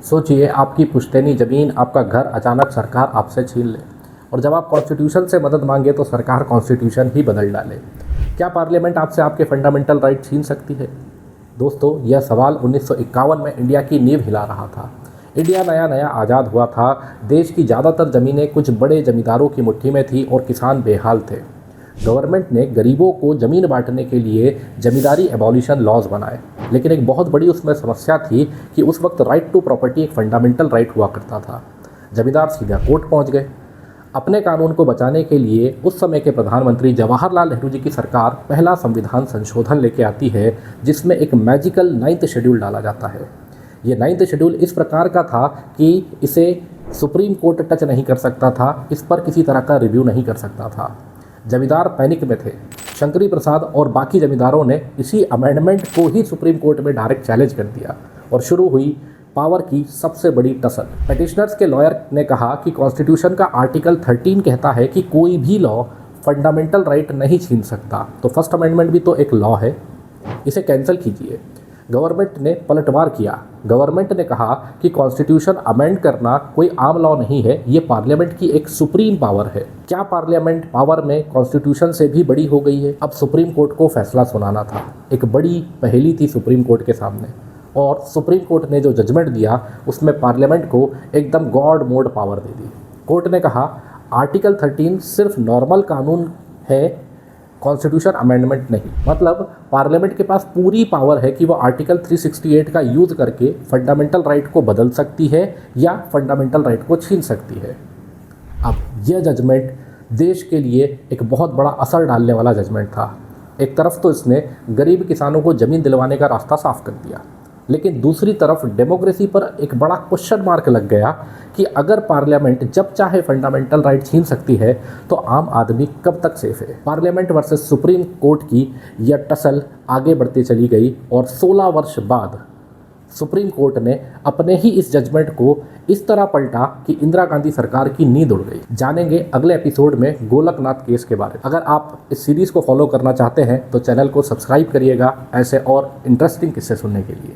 सोचिए आपकी पुश्तैनी ज़मीन, आपका घर अचानक सरकार आपसे छीन ले और जब आप कॉन्स्टिट्यूशन से मदद मांगे तो सरकार कॉन्स्टिट्यूशन ही बदल डाले। क्या पार्लियामेंट आपसे आपके फंडामेंटल राइट छीन सकती है? दोस्तों, यह सवाल 1951 में इंडिया की नींव हिला रहा था। इंडिया नया नया आज़ाद हुआ था। देश की ज़्यादातर ज़मीनें कुछ बड़े जमींदारों की मुट्ठी में थी और किसान बेहाल थे। गवर्नमेंट ने गरीबों को ज़मीन बांटने के लिए जमींदारी एबॉलिशन लॉज बनाए, लेकिन एक बहुत बड़ी उसमें समस्या थी कि उस वक्त राइट टू प्रॉपर्टी एक फंडामेंटल राइट हुआ करता था। जमींदार सीधा कोर्ट पहुंच गए। अपने कानून को बचाने के लिए उस समय के प्रधानमंत्री जवाहरलाल नेहरू जी की सरकार पहला संविधान संशोधन लेके आती है, जिसमें एक मैजिकल 9th शेड्यूल डाला जाता है। ये 9th शेड्यूल इस प्रकार का था कि इसे सुप्रीम कोर्ट टच नहीं कर सकता था, इस पर किसी तरह का रिव्यू नहीं कर सकता था। जमींदार पैनिक में थे। शंकरी प्रसाद और बाकी जमींदारों ने इसी अमेंडमेंट को ही सुप्रीम कोर्ट में डायरेक्ट चैलेंज कर दिया और शुरू हुई पावर की सबसे बड़ी टसल। पिटिशनर्स के लॉयर ने कहा कि कॉन्स्टिट्यूशन का आर्टिकल 13 कहता है कि कोई भी लॉ फंडामेंटल राइट नहीं छीन सकता, तो फर्स्ट अमेंडमेंट भी तो एक लॉ है, इसे कैंसिल कीजिए। गवर्नमेंट ने पलटवार किया। गवर्नमेंट ने कहा कि कॉन्स्टिट्यूशन अमेंड करना कोई आम लॉ नहीं है, ये पार्लियामेंट की एक सुप्रीम पावर है। क्या पार्लियामेंट पावर में कॉन्स्टिट्यूशन से भी बड़ी हो गई है? अब सुप्रीम कोर्ट को फैसला सुनाना था। एक बड़ी पहेली थी सुप्रीम कोर्ट के सामने, और सुप्रीम कोर्ट ने जो जजमेंट दिया उसमें पार्लियामेंट को एकदम गॉड मोड पावर दे दी। कोर्ट ने कहा आर्टिकल 13 सिर्फ नॉर्मल कानून है, कॉन्स्टिट्यूशन अमेंडमेंट नहीं। मतलब पार्लियामेंट के पास पूरी पावर है कि वो आर्टिकल 368 का यूज़ करके फंडामेंटल राइट को बदल सकती है या फंडामेंटल राइट को छीन सकती है। अब यह जजमेंट देश के लिए एक बहुत बड़ा असर डालने वाला जजमेंट था। एक तरफ तो इसने गरीब किसानों को ज़मीन दिलवाने का रास्ता साफ कर दिया, लेकिन दूसरी तरफ डेमोक्रेसी पर एक बड़ा क्वेश्चन मार्क लग गया कि अगर पार्लियामेंट जब चाहे फंडामेंटल राइट छीन सकती है तो आम आदमी कब तक सेफ है। पार्लियामेंट वर्सेस सुप्रीम कोर्ट की यह टसल आगे बढ़ती चली गई और 16 वर्ष बाद सुप्रीम कोर्ट ने अपने ही इस जजमेंट को इस तरह पलटा कि इंदिरा गांधी सरकार की नींद उड़ गई। जानेंगे अगले एपिसोड में गोलकनाथ केस के बारे में। अगर आप इस सीरीज़ को फॉलो करना चाहते हैं तो चैनल को सब्सक्राइब करिएगा ऐसे और इंटरेस्टिंग किस्से सुनने के लिए।